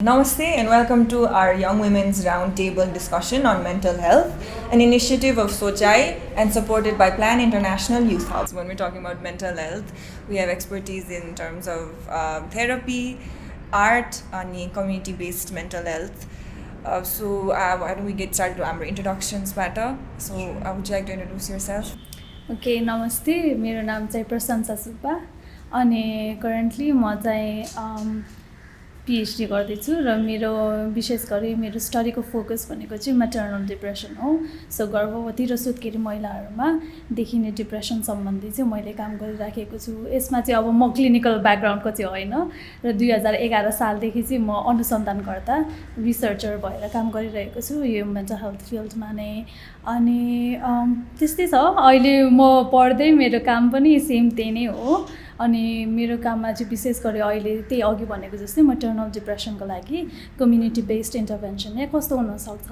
Namaste and welcome to our Young Women's Roundtable discussion on mental health, an initiative of SOCHAI and supported by PLAN International Youth Hub. When we're talking about mental health, we have expertise in terms of therapy, art, and community-based mental health. Why don't we get started to our introductions better? So would you like to introduce yourself? Okay, namaste. मेरो नाम चाहिँ प्रशंसा सुब्बा अनि currently म चाहिँ PhD गर्दैछु र मेरो विशेष गरी मेरो स्टडीको फोकस भनेको चाहिँ मैटरनल डिप्रेसन हो। सो गर्भवती र सुत्केरी महिलाहरूमा देखिने डिप्रेसन सम्बन्धी चाहिँ मैले काम गरिराखेको छु। यसमा चाहिँ अब म क्लिनिकल ब्याकग्राउन्डको चाहिँ होइन र 2011 सालदेखि चाहिँ म अनुसन्धानकर्ता रिसर्चर भएर काम गरिरहेको छु यो मेन्टल हेल्थ फिल्डमा नै। अनि त्यस्तै छ, अहिले म पढ्दै मेरो काम पनि सेम त्यही नै हो। अनि मेरो काममा चाहिँ विशेष गरी अहिले त्यही अघि भनेको जस्तै मैटरनल डिप्रेसनको लागि कम्युनिटी बेस्ड इन्टरभेन्सन कस्तो हुनसक्छ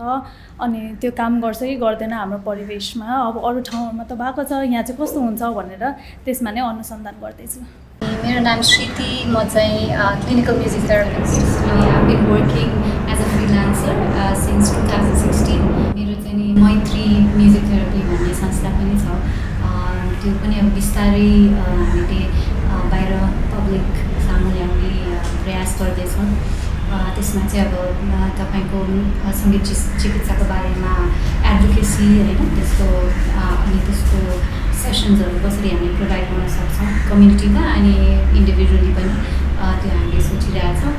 अनि त्यो काम गर्छ कि गर्दैन हाम्रो परिवेशमा, अब अरू ठाउँहरूमा त भएको छ, यहाँ चाहिँ कस्तो हुन्छ भनेर त्यसमा नै अनुसन्धान गर्दैछु। मेरो नाम श्रीति, म चाहिँ clinical music therapist. I been working as a freelancer since 2016। मेरो चाहिँ नि मैत्री म्युजिक थेरापी भन्ने संस्था पनि छ। त्यो पनि अब बिस्तारै हामीले बाहिर पब्लिक सामु ल्याउने प्रयास गर्दैछौँ। त्यसमा चाहिँ अब तपाईँको सङ्गीत चिकित्साको बारेमा एडभोकेसी होइन त्यसको अनि त्यसको सेसन्सहरू कसरी हामी प्रोभाइड गर्न सक्छौँ कम्युनिटीमा अनि इन्डिभिजुअली पनि त्यो हामीले सोचिरहेछौँ।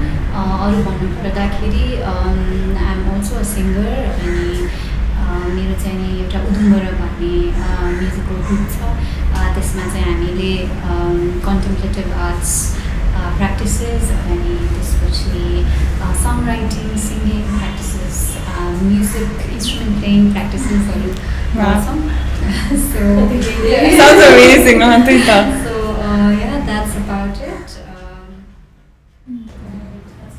अरू भन्नुपर्दाखेरि I am also a singer अनि मेरो चाहिँ नि एउटा उदुम्बर भन्ने म्युजिकल ग्रुप छ। त्यसमा चाहिँ हामीले कन्टेम्प्लेटिभ आर्ट्स प्र्याक्टिसेस अनि त्यसपछि song writing singing practices music instrument playing प्र्याक्टिसेसहरू गर्छौँ। Sounds amazing, Anjila. So yeah, that's about it.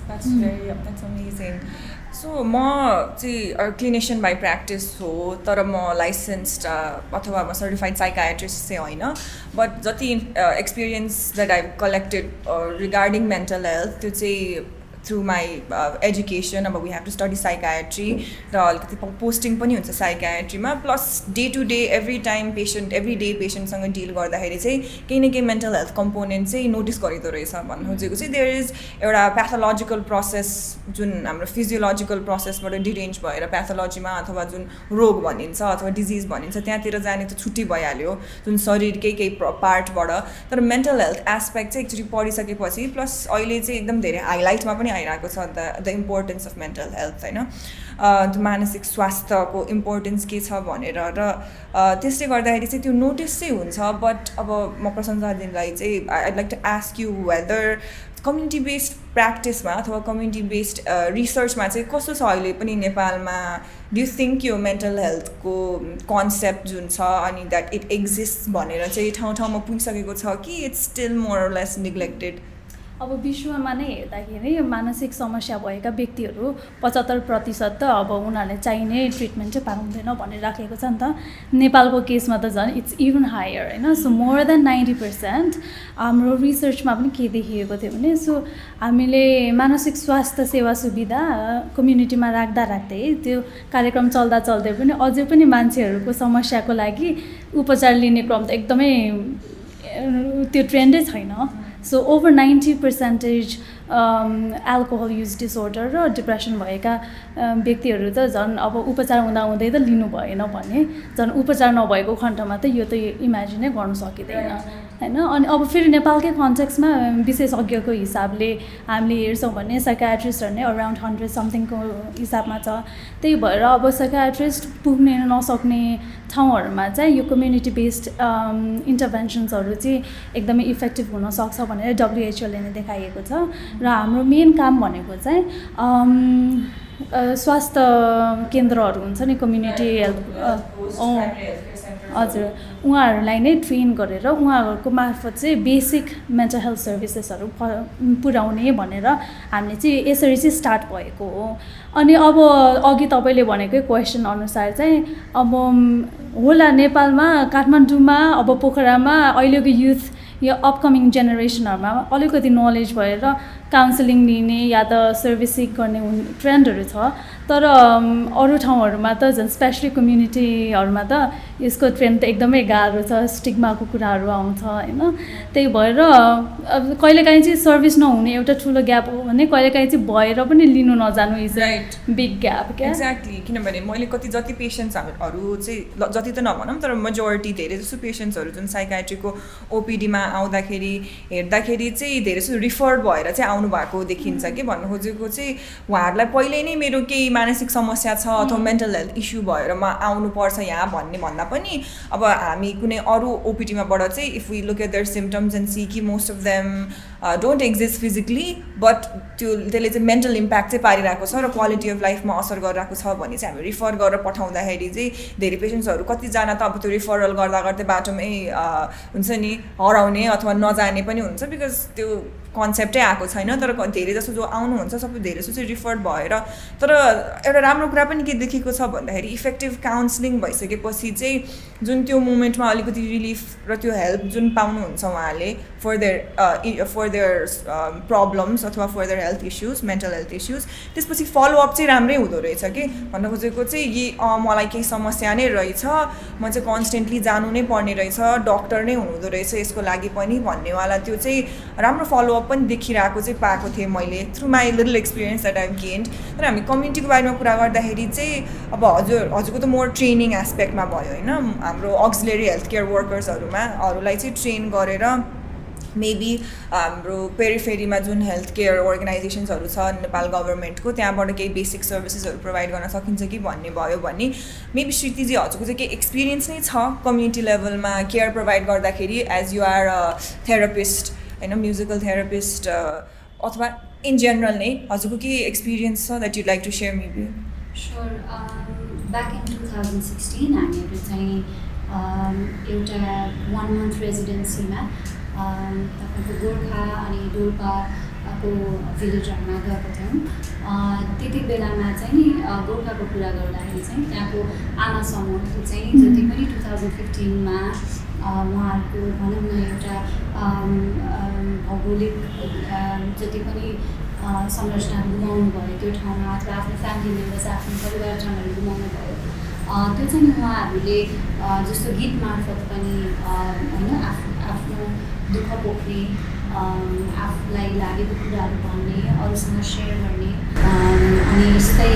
That's amazing. So म चाहिँ क्लिनिशियन बाई प्र्याक्टिस हो, तर म लाइसेन्स्ड अथवा म सर्टिफाइड साइकाट्रिस्ट चाहिँ होइन। बट जति experience that I collected regarding mental health त्यो चाहिँ थ्रु माई एजुकेसन। अब we have to study psychiatry र अलिकति पोस्टिङ पनि हुन्छ साइकाट्रीमा, plus day to day every time every day पेसेन्टसँग डिल गर्दाखेरि चाहिँ केही न केही मेन्टल हेल्थ कम्पोनेन्ट चाहिँ नोटिस गरिँदो रहेछ भन्नु खोजेको चाहिँ देयर इज एउटा प्याथोलोजिकल प्रोसेस जुन हाम्रो फिजियोलोजिकल प्रोसेसबाट डिरेन्ज भएर प्याथोलोजीमा अथवा जुन रोग भनिन्छ अथवा डिजिज भनिन्छ त्यहाँतिर जाने त छुट्टै भइहाल्यो जुन शरीरकै केही पार्टबाट। तर मेन्टल हेल्थ एस्पेक्ट चाहिँ एकचोटि पढिसकेपछि प्लस अहिले चाहिँ एकदम धेरै हाइलाइटमा पनि आइरहेको छ the importance of mental health होइन, मानसिक स्वास्थ्यको इम्पोर्टेन्स के छ भनेर। र त्यसले गर्दाखेरि चाहिँ त्यो नोटिस चाहिँ हुन्छ। बट अब म प्रशंसाजीलाई चाहिँ I'd like to ask you whether community based प्र्याक्टिसमा अथवा कम्युनिटी बेस्ड रिसर्चमा चाहिँ कस्तो छ अहिले पनि नेपालमा? डु यु थिङ्क यो मेन्टल हेल्थको कन्सेप्ट जुन छ अनि द्याट इट एक्जिस्ट भनेर चाहिँ ठाउँ ठाउँमा पुगिसकेको छ कि it's still more or less neglected? अब विश्वमा नै हेर्दाखेरि मानसिक समस्या भएका व्यक्तिहरू 75% त अब उनीहरूले चाहिने ट्रिटमेन्ट चाहिँ पाउँदैन भनेर राखेको छ नि त। नेपालको केसमा त झन् इट्स इभन हायर होइन। सो मोर देन 90% हाम्रो रिसर्चमा पनि के देखिएको थियो भने सो हामीले मानसिक स्वास्थ्य सेवा सुविधा कम्युनिटीमा राख्दै त्यो कार्यक्रम चल्दा पनि अझै पनि मान्छेहरूको समस्याको लागि उपचार लिने क्रम त एकदमै त्यो ट्रेन्डै छैन। So over 90% alcohol use disorder र डिप्रेसन भएका व्यक्तिहरू त झन् अब उपचार हुँदाहुँदै त लिनु भएन भने झन् उपचार नभएको खण्डमा त यो त इमेजिनै गर्न सकिँदैन होइन। अनि अब फेरि नेपालकै कन्टेक्समा विशेषज्ञको हिसाबले हामीले हेर्छौँ भने साइकाट्रिस्टहरू नै अराउन्ड 100 समथिङको हिसाबमा छ। त्यही भएर अब साइकाट्रिस्ट पुग्ने नसक्ने ठाउँहरूमा चाहिँ यो कम्युनिटी बेस्ड इन्टरभेन्सन्सहरू चाहिँ एकदमै इफेक्टिभ हुनसक्छ भनेर WHO ले नै देखाइएको छ। र हाम्रो मेन काम भनेको चाहिँ स्वास्थ्य केन्द्रहरू हुन्छ नि कम्युनिटी हेल्थ हजुर उहाँहरूलाई नै ट्रेन गरेर उहाँहरूको मार्फत चाहिँ बेसिक मेन्टल हेल्थ सर्भिसेसहरू पुर्याउने भनेर हामीले चाहिँ यसरी चाहिँ स्टार्ट भएको हो। अनि अब अघि तपाईँले भनेकै क्वेसन अनुसार चाहिँ अब होला नेपालमा काठमाडौँमा अब पोखरामा अहिलेको यो अपकमिङ जेनेरेसनहरूमा अलिकति नलेज भएर काउन्सिलिङ लिने या त सर्भिस सिक गर्ने ट्रेन्डहरू छ तर अरू ठाउँहरूमा त झन् स्पेसली कम्युनिटीहरूमा त यसको ट्रेन्ड त एकदमै गाह्रो छ स्टिग्माको कुराहरू आउँछ होइन त्यही भएर अब कहिलेकाहीँ चाहिँ सर्भिस नहुने एउटा ठुलो ग्याप हो भने कहिलेकाहीँ चाहिँ भएर पनि लिनु नजानु इज अ बिग ग्याप क्या एक्ज्याक्टली किनभने मैले जति पेसेन्ट्सहरू चाहिँ जति त नभनौँ तर मेजोरिटी धेरै जसो पेसेन्ट्सहरू जुन साइकाट्रीको ओपिडीमा आउँदाखेरि हेर्दाखेरि चाहिँ धेरै जसो रिफर भएर चाहिँ आउनु भएको देखिन्छ कि भन्नु खोजेको चाहिँ उहाँहरूलाई पहिल्यै नै मेरो केही मानसिक समस्या छ अथवा मेन्टल हेल्थ इस्यु भएर म आउनुपर्छ यहाँ भन्दा पनि अब हामी कुनै अरू ओपिडीमाबाट चाहिँ if we look at their symptoms and see कि most of them don't exist physically but त्यसले चाहिँ मेन्टल इम्प्याक्ट चाहिँ पारिरहेको छ र क्वालिटी अफ लाइफमा असर गरिरहेको छ भने चाहिँ हामी रिफर गरेर पठाउँदाखेरि चाहिँ धेरै पेसेन्ट्सहरू कतिजना त अब त्यो रिफरल गर्दा गर्दै बाटोमै हुन्छ नि हराउने अथवा नजाने पनि हुन्छ बिकज त्यो कन्सेप्टै आएको छैन तर धेरै जसो जो आउनुहुन्छ सबै धेरै जसो चाहिँ रिफर भएर तर एउटा राम्रो कुरा पनि के देखेको छ भन्दाखेरि इफेक्टिभ काउन्सिलिङ भइसकेपछि चाहिँ जुन त्यो मोमेन्टमा अलिकति रिलिफ र त्यो हेल्प जुन पाउनुहुन्छ उहाँले फर देयर प्रब्लम्स अथवा for their health issues mental health issues त्यसपछि फलोअप चाहिँ राम्रै हुँदो रहेछ कि भन्न खोजेको चाहिँ मलाई केही समस्या नै रहेछ म चाहिँ कन्सटेन्टली जानु नै पर्ने रहेछ डक्टर नै हुनुहुँदो रहेछ यसको लागि पनि भन्नेवाला त्यो चाहिँ राम्रो फलोअप पनि देखिरहेको चाहिँ पाएको थिएँ मैले through my little experience that I've gained तर हामी कम्युनिटीको बारेमा कुरा गर्दाखेरि चाहिँ अब हजुरको त मोर ट्रेनिङ एस्पेक्टमा भयो होइन हाम्रो अक्सिलरी हेल्थ केयर वर्कर्सहरूलाई चाहिँ ट्रेन गरेर मेबी हाम्रो पेरिफेरीमा जुन हेल्थ केयर अर्गनाइजेसन्सहरू छ नेपाल गभर्मेन्टको त्यहाँबाट केही बेसिक सर्भिसेसहरू प्रोभाइड गर्न सकिन्छ कि भन्ने भयो भने मेबी श्रीतिजी हजुरको चाहिँ केही एक्सपिरियन्स नै छ कम्युनिटी लेभलमा केयर प्रोभाइड गर्दाखेरि as you are a therapist होइन म्युजिकल थेरापिस्ट अथवा इन जेनरल नै हजुरको के एक्सपिरियन्स छ that you'd like to share maybe sure back in 2016 हामीहरू चाहिँ एउटा 1 month रेजिडेन्सीमा तपाईँको गोर्खा अनि डोल्पाको भिलेजहरूमा गएको थियौँ त्यति बेलामा चाहिँ नि गोर्खाको कुरा गर्दाखेरि चाहिँ त्यहाँको आमा समूहले चाहिँ जति पनि 2015मा उहाँहरूको भनौँ न एउटा भौगोलिक जति पनि संरचनाहरू गुमाउनु भयो त्यो ठाउँमा अथवा आफ्नो फ्यामिली मेम्बर्स आफ्नो परिवारजनहरू गुमाउनु भयो त्यो चाहिँ उहाँहरूले जस्तो गीत मार्फत पनि होइन आफ्नो दुःख पोख्ने आफूलाई लागेको कुराहरू भन्ने अरूसँग सेयर गर्ने अनि यस्तै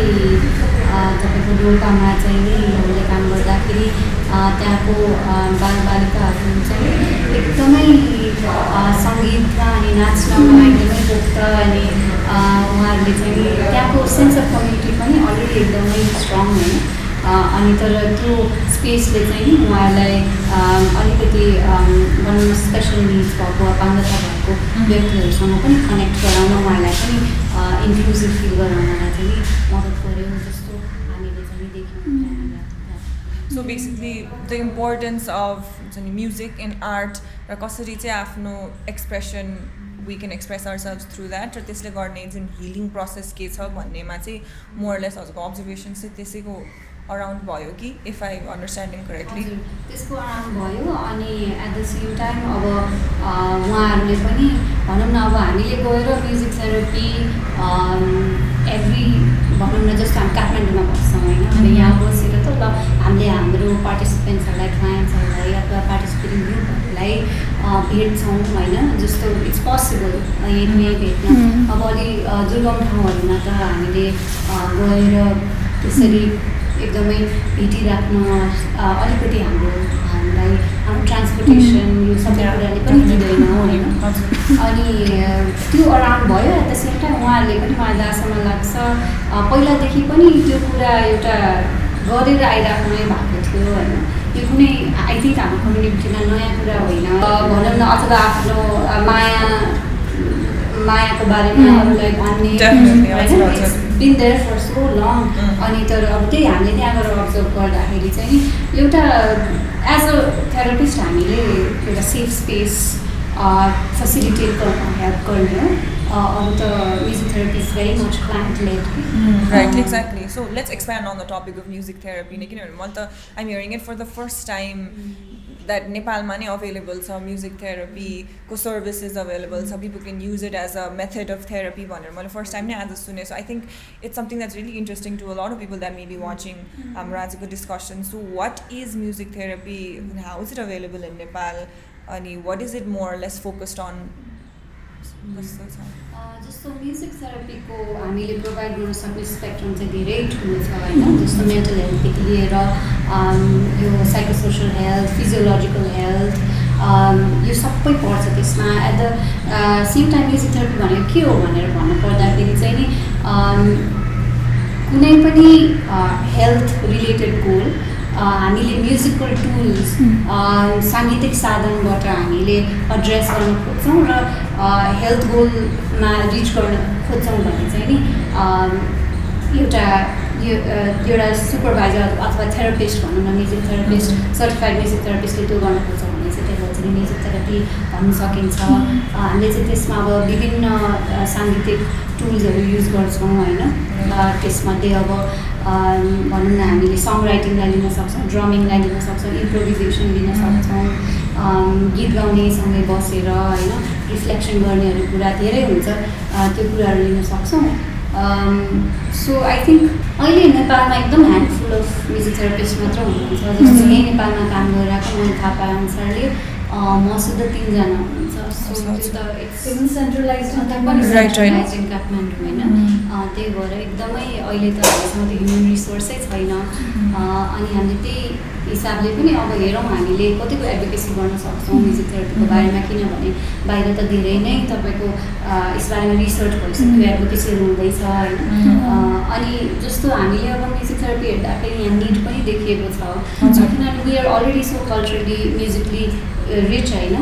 तपाईँको डोल्पामा चाहिँ हामीले काम गर्दाखेरि त्यहाँको बालबालिकाहरू चाहिँ एकदमै सङ्गीतमा अनि नाच्नमा एकदमै पोख्त अनि उहाँहरूले चाहिँ त्यहाँको सेन्स अफ कम्युनिटी पनि अलरेडी एकदमै स्ट्रङ होइन अनि तर त्यो स्पेसले चाहिँ नि उहाँहरूलाई अलिकति भनौँ स्पेसल निड्स भएको अपाङ्गता भएको व्यक्तिहरूसँग पनि कनेक्ट गराउन उहाँहरूलाई पनि इन्क्लुसिभ फिल गराउनलाई चाहिँ मद्दत गर्यो जस्तो हामीले चाहिँ देख्यौँ so basically the importance of music and art र कसरी चाहिँ आफ्नो expression we can express ourselves through that र त्यसले गर्ने जुन हिलिङ प्रोसेस के छ भन्नेमा चाहिँ मोरलेस हजुरको अब्जर्भेसन चाहिँ त्यसैको अराउन्ड भयो कि इफ आई अन्डरस्ट्यान्डिङ करेक्टली त्यसको अराउन्ड भयो अनि एट द सेम टाइम अब उहाँहरूले पनि भनौँ न अब हामीले गएर म्युजिक थेरापी एभ्री भनौँ न जस्तो हामी काठमाडौँमा बस्छौँ होइन अब यहाँ बसेर त ल हामीले हाम्रो पार्टिसिपेन्ट्सहरूलाई क्लाइन्ट्सहरूलाई अथवा पार्टिसिपेटिङ ग्रुपहरूलाई भेट्छौँ होइन जस्तो इट्स पोसिबल यहीँ भेट्न अब अलि दुर्गम ठाउँहरूमा त हामीले गएर त्यसरी एकदमै भेटिराख्न अलिकति हामीलाई हाम्रो ट्रान्सपोर्टेसन यो सबै कुराले पनि दिँदैन होइन अनि त्यो अराउन्ड भयो एट द सेम टाइम उहाँहरूले पनि मलाई जहाँसम्म लाग्छ पहिलादेखि पनि त्यो कुरा एउटा गरेर आइराख्नै भएको थियो होइन यो कुनै आई थिङ्क हाम्रो कम्युनिटीमा नयाँ कुरा होइन भनौँ न अथवा आफ्नो मायाको बारेमा अरूलाई भन्ने been there for so long अनि तर अब त्यही हामीले त्यहाँ गएर अब्जर्भ गर्दाखेरि चाहिँ एउटा एज अ थेरापिस्ट हामीले एउटा सेफ स्पेस फेसिलिटेट गर्न हेल्प गर्ने हो अब त music therapy is very much client led right exactly so let's expand on the topic of music therapy नै किनभने मैले त I'm hearing it for the first time that नेपालमा नै available छ music therapy को services available छ, people can use it as a method of therapy भनेर मैले first time नै आज सुने. So I think it's something that's really interesting to a lot of people that may be watching हाम्रो आजको discussion. So what is music therapy and how is it available in Nepal, अनि what is it more or less focused on? जस्तो music थेरापीको हामीले provide गर्न सक्ने spectrum चाहिँ धेरै ठुलो छ होइन. जस्तो मेन्टल हेल्थदेखि लिएर यो साइकोसोसियल हेल्थ, फिजियोलोजिकल हेल्थ, यो सबै पर्छ त्यसमा. At the same time music therapy भनेको के हो भनेर भन्नुपर्दाखेरि चाहिँ नि कुनै पनि हेल्थ रिलेटेड गोल हामीले म्युजिकल टुल्स साङ्गीतिक साधनबाट हामीले एड्रेस गर्न खोज्छौँ र हेल्थ गोलमा रिच गर्न खोज्छौँ भने चाहिँ नि एउटा सुपरभाइजर अथवा थेरापिस्ट भनौँ न, म्युजिक थेरापिस्ट, सर्टिफाइड म्युजिक थेरापिस्टले त्यो गर्न खोज्छ भने चाहिँ त्यसलाई चाहिँ म्युजिक थेरापी भन्न सकिन्छ. हामीले चाहिँ त्यसमा अब विभिन्न साङ्गीतिक टुल्सहरू युज गर्छौँ होइन. त्यसमध्ये अब भनौँ न हामीले सङ राइटिङलाई लिन सक्छौँ, ड्रमिङलाई लिन सक्छौँ, इम्प्रोभिजेसन लिन सक्छौँ, गीत गाउनेसँगै बसेर होइन रिफ्लेक्सन गर्नेहरू कुरा धेरै हुन्छ, त्यो कुराहरू लिन सक्छौँ. सो आई थिङ्क अहिले नेपालमा एकदम ह्यान्डफुल अफ म्युजिक थेरापिस्ट मात्र हुनुहुन्छ. जस्तो यहीँ नेपालमा काम गरिरहेको मैले थाहा पाए अनुसारले मसित 3 जना हुनुहुन्छ. सो त्यो त एकदम सेन्ट्रलाइज इन काठमाडौँ होइन. त्यही भएर एकदमै अहिले त हामीसँग त्यो ह्युमन रिसोर्सै छैन. अनि हामीले त्यही हिसाबले पनि अब हेरौँ हामीले कतिको एडभोकेसी गर्न सक्छौँ म्युजिक थेरापीको बारेमा, किनभने बाहिर त धेरै नै तपाईँको यस बारेमा रिसर्च भइसक्यो, एडभोकेसीहरू हुँदैछ होइन. अनि जस्तो हामीले अब म्युजिक थेरापी हेर्दाखेरि यहाँ निड पनि देखिएको छ, किनभने we are already so culturally musically rich होइन.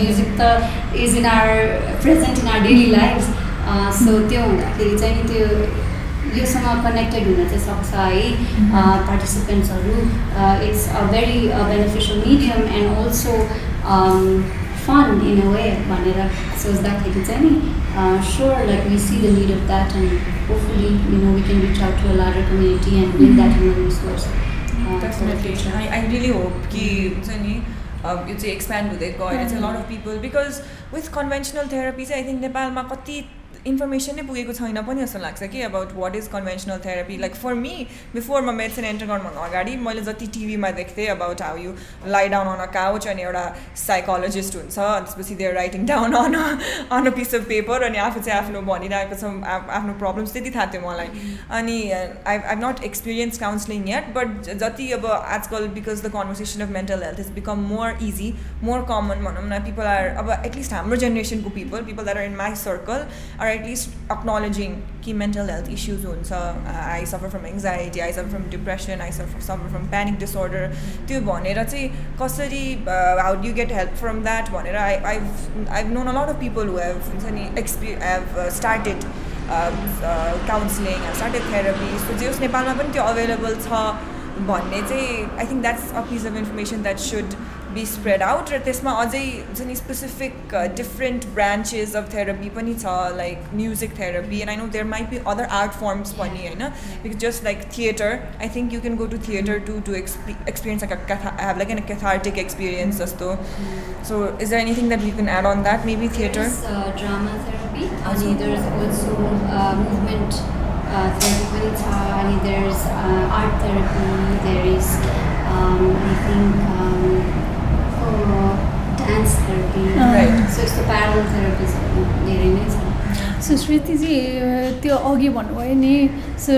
म्युजिक त is in our present in our daily life. So त्यो हुँदाखेरि चाहिँ नि त्यो योसँग कनेक्टेड हुन चाहिँ सक्छ है पार्टिसिपेन्ट्सहरू. It's a very beneficial medium and also fun in a way भनेर सोच्दाखेरि चाहिँ नि sure like we see the need of that and hopefully we can reach out to a larger community and build that human resource. Definitely. I really hope कि हुन्छ नि यो चाहिँ expand हुँदै गएर चाहिँ lot of people, because with conventional therapy चाहिँ I think नेपालमा कति इन्फर्मेसन नै पुगेको छैन पनि जस्तो लाग्छ कि about what is conventional therapy. Like for me before म मेडिसिन एन्टर गर्नुभन्दा अगाडि मैले जति टिभीमा देख्थेँ about how you lie down on a couch अनि एउटा साइकोलोजिस्ट हुन्छ, त्यसपछि there writing down on a piece of paper अनि आफू चाहिँ आफ्नो भनिरहेको छ आफ्नो प्रब्लम्स, त्यति थाहा थियो मलाई. अनि I not experience counselling yet, but जति अब आजकल because the conversation of mental health is become more easy, more common भनौँ न. पिपल आर अब एटलिस्ट हाम्रो जेनेरेसनको people that are in my circle are at least acknowledging कि mental health issues हुन्छ. I suffer from anxiety, I suffer from depression, I suffer from panic disorder. त्यो भनेर चाहिँ कसरी how do you get help from that भनेर I've known a lot of people who have started counseling, have started therapy. So जस नेपालमा पनि त्यो available छ भन्ने चाहिँ I think that's a piece of information that should be spread out. र त्यसमा अझै हुन्छ नि specific different branches of therapy पनि छ, like music therapy, and I know there might be other art forms पनि होइन. Because just like theatre, I think you can go to theatre to experience have like a cathartic experience जस्तो. So is there anything that we can add on that? Maybe theater? Drama therapy, and there's also movement therapy पनि छ, and there's art therapy, there is I think dance therapy, right? So it's the parallel therapies धेरै नै छ. So श्रुतिजी त्यो अघि भन्नुभयो नि, so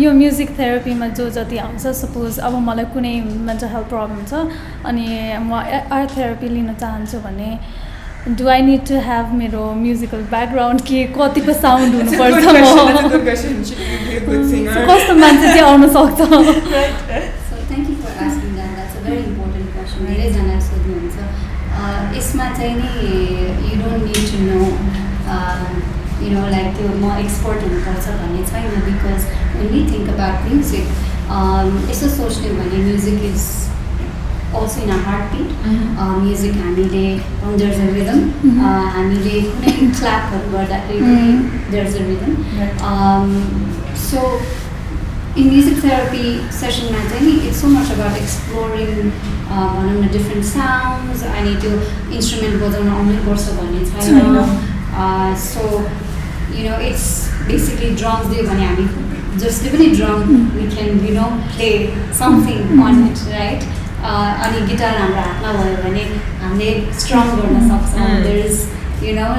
यो म्युजिक थेरापीमा जो जति आउँछ, सपोज अब मलाई कुनै मेन्टल हेल्थ प्रब्लम छ अनि म आर्ट थेरापी लिन चाहन्छु भने do I need to have मेरो म्युजिकल ब्याकग्राउन्ड के कतिको साउन्ड हुनुपर्छ, कस्तो मान्छे चाहिँ आउन सक्छ? So thank you for asking that. That's a very important question. धेरैजनाले सोध्नुहुन्छ. यसमा चाहिँ नि you don't need to know like त्यो म एक्सपर्ट हुनुपर्छ भन्ने छैन. Because when we think about music यसो सोच्ने भने music is also in our heartbeat. Music हामीले there's a rhythm. हामीले कुनै क्ल्यापहरू गर्दाखेरि there's a rhythm. So in music therapy session मा चाहिँ it's so much about exploring भनौँ न डिफ्रेन्ट साउन्ड्स अनि त्यो इन्स्ट्रुमेन्ट बजाउन आउनै पर्छ भन्ने छैन सो इट्स बेसिकली ड्रम्स दियो भने हामी जसले पनि drum we can play something on it right अनि गिटार हाम्रो हातमा भयो भने हामीले स्ट्रङ गर्न सक्छौँ there is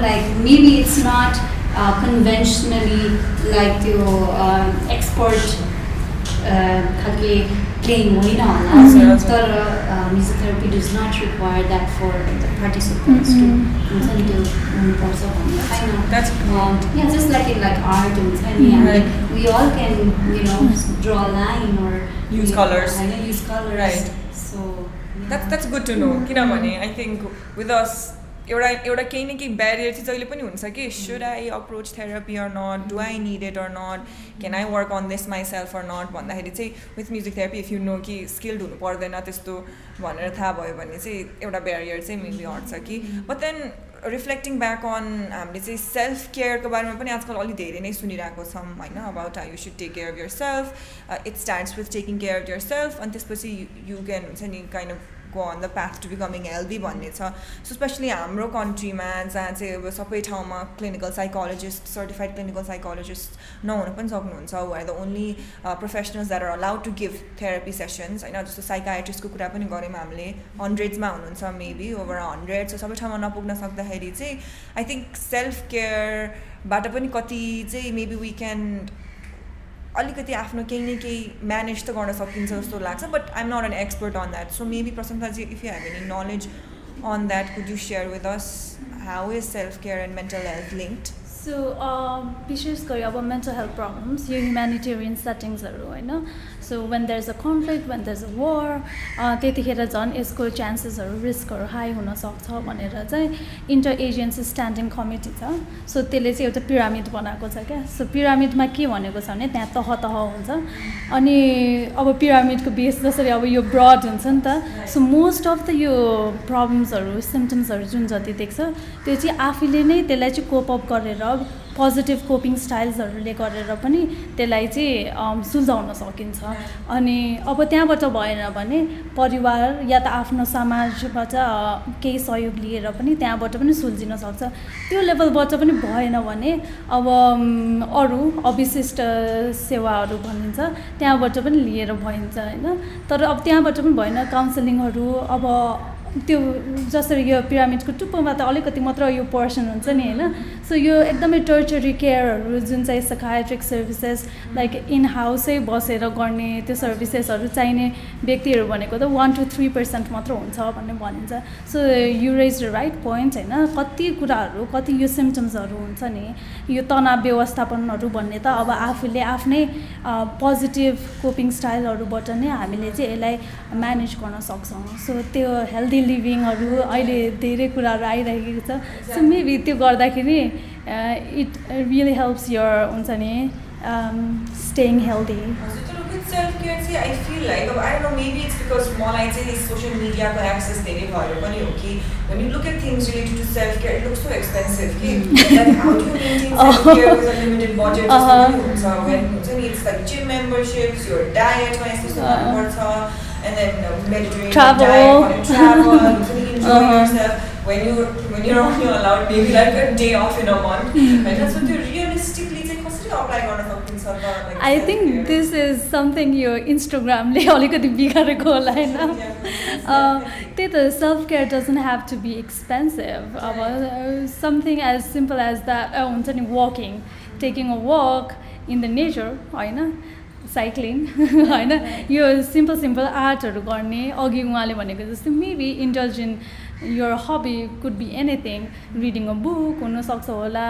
like maybe it's not conventionally like त्यो एक्सपर्ट खालके प्लेइङ होइन होला तर music therapy does not require that for the participants to हुन्छ नि त्यो हुनुपर्छ भन्ने छैन जस्ट लाइक आर्ट हुन्छ नि we all can draw line or use colors right so that's good to know किनभने I think with us एउटा केही न केही ब्यारियर चाहिँ जहिले पनि हुन्छ कि should I approach therapy or not, do I need it or not, can I work on this myself or not भन्दाखेरि चाहिँ with music therapy if you know कि skilled हुनु पर्दैन त्यस्तो भनेर थाहा भयो भने चाहिँ एउटा ब्यारियर चाहिँ मेबी हट्छ कि but then reflecting back on हामीले चाहिँ सेल्फ केयरको बारेमा पनि आजकल अलि धेरै नै सुनिरहेको छौँ होइन about how you should take care of yourself, it starts with taking care of yourself अनि त्यसपछि you can हुन्छ नि kind of go on the path to becoming healthy भन्ने छ सो स्पेसली हाम्रो कन्ट्रीमा जहाँ चाहिँ अब सबै ठाउँमा clinical psychologist certified clinical psychologist नहुन पनि सक्नुहुन्छ who are the only professionals that are allowed to give therapy sessions होइन जस्तो साइकाट्रिस्टको कुरा पनि गऱ्यौँ हामीले हन्ड्रेड्समा हुनुहुन्छ मेबी ओभर 100 सो सबै ठाउँमा नपुग्न सक्दाखेरि चाहिँ आई थिङ्क सेल्फ केयरबाट पनि कति चाहिँ मेबी वी क्यान अलिकति आफ्नो केही न केही म्यानेज त गर्न सकिन्छ जस्तो लाग्छ but I am not an expert on that so maybe प्रशंसाजी if you have any knowledge on that could you share with us how is self care and mental health linked so विशेष गरी अब mental health problems यो humanitarian सेटिङ्सहरू होइन so when there is a conflict when there is a war त्यतिखेर झन् यसको चान्सेसहरू रिस्कहरू हाई हुनसक्छ भनेर चाहिँ इन्टर एजेन्सी स्ट्यान्डिङ कमिटी छ सो त्यसले चाहिँ एउटा पिरामिड बनाएको छ क्या सो पिरामिडमा के भनेको छ भने त्यहाँ तह हुन्छ अनि अब पिरामिडको बेस जसरी अब यो ब्रड हुन्छ नि त सो मोस्ट अफ द यो प्रब्लम्सहरू सिम्टम्सहरू जुन जति देख्छ त्यो चाहिँ आफूले नै त्यसलाई चाहिँ कोप अप गरेर पोजिटिभ कोपिङ स्टाइल्सहरूले गरेर पनि त्यसलाई चाहिँ सुल्झाउन सकिन्छ अनि अब त्यहाँबाट भएन भने परिवार या त आफ्नो समाजबाट केही सहयोग लिएर पनि त्यहाँबाट पनि सुल्झिन सक्छ त्यो लेभलबाट पनि भएन भने अब अरू अविशिष्ट सेवाहरू भनिन्छ त्यहाँबाट पनि लिएर भइन्छ होइन तर अब त्यहाँबाट पनि भएन काउन्सिलिङहरू अब त्यो जसरी यो पिरामिडको टुप्पोमा त अलिकति मात्र यो पोर्सन हुन्छ नि होइन सो यो एकदमै टर्चरी केयरहरू जुन चाहिँ साइकाट्रिक सर्भिसेस लाइक इन हाउसै बसेर गर्ने त्यो सर्भिसेसहरू चाहिने व्यक्तिहरू भनेको त 1 to 3% मात्र हुन्छ भन्ने भनिन्छ so you raise the right point होइन कति कुराहरू कति यो सिम्टम्सहरू हुन्छ नि यो तनाव व्यवस्थापनहरू भन्ने त अब आफूले आफ्नै पोजिटिभ कोपिङ स्टाइलहरूबाट नै हामीले चाहिँ यसलाई म्यानेज गर्न सक्छौँ सो त्यो हेल्दी लिभिङहरू अहिले धेरै कुराहरू आइरहेको छ सो मेबी त्यो गर्दाखेरि इट रियली हेल्प्स यर हुन्छ नि staying healthy. So with self-care चाहिँ I feel like I don't know maybe it's because मलाई चाहिँ social media को access धेरै भएर पनि हो कि when you look at things related to self-care it looks so expensive कि like how do you maintain self-care with a limited budget जस्तो पनि हुन्छ when हुन्छ नि it's like gym memberships your diet मा यस्तो गर्नुपर्छ and then Mediterranean travel. diet travel enjoy yourself when you're only allowed maybe like a day off in a month and that's what you realistically I think this is something your Instagramले अलिकति बिगारेको होला हैन त्यही त self care doesn't have to be expensive अब something as simple as that हुन्छ नि walking taking a walk in the nature हैन साइक्लिङ हैन यो सिम्पल आर्टहरू गर्ने अघि उहाँले भनेको जस्तो maybe indulge in your hobby could be anything reading a book हुनसक्छ होला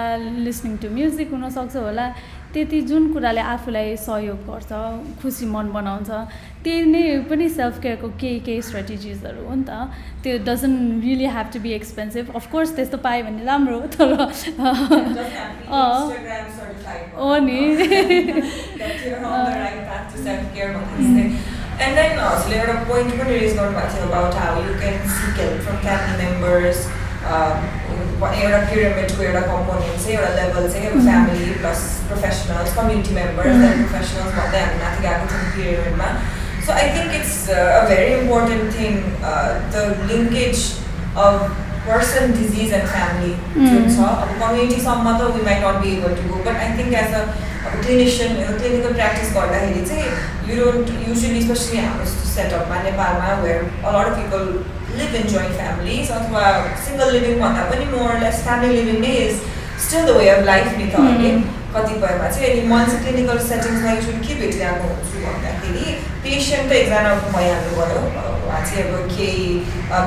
listening to music हुनसक्छ होला त्यति जुन कुराले आफूलाई सहयोग गर्छ खुसी मन बनाउँछ त्यही नै पनि सेल्फ केयरको केही स्ट्रेटेजिजहरू हो नि त त्यो doesn't really have to be expensive of course त्यस्तो पायो भने राम्रो तर हो नि And then एउटा point पनि raise गर्नुभएको थियो about how you can seek help from family members एउटा pyramidको एउटा component चाहिँ एउटा level चाहिँ family plus professionals community members and professionals भन्दै हामी माथि गएको थियौँ pyramidमा so So I think it's a very important thing, the linkage of person, disease and family. Community सम्म we might not be able to go, but I think as a clinician, clinical practice गर्दाखेरि चाहिँ you don't usually, especially हाम्रो सेटअपमा नेपालमा where a lot of people live in joint families अथवा single living भन्दा पनि more or less family living नै is still the way of life नि त अहिले कतिपयमा चाहिँ अनि म चाहिँ क्लिनिकल सेटिङ्समा युजुअली के भेटिरहेको हुन्छु भन्दाखेरि पेसेन्ट त एकजना भइहाल्नु भयो, उहाँ चाहिँ अब केही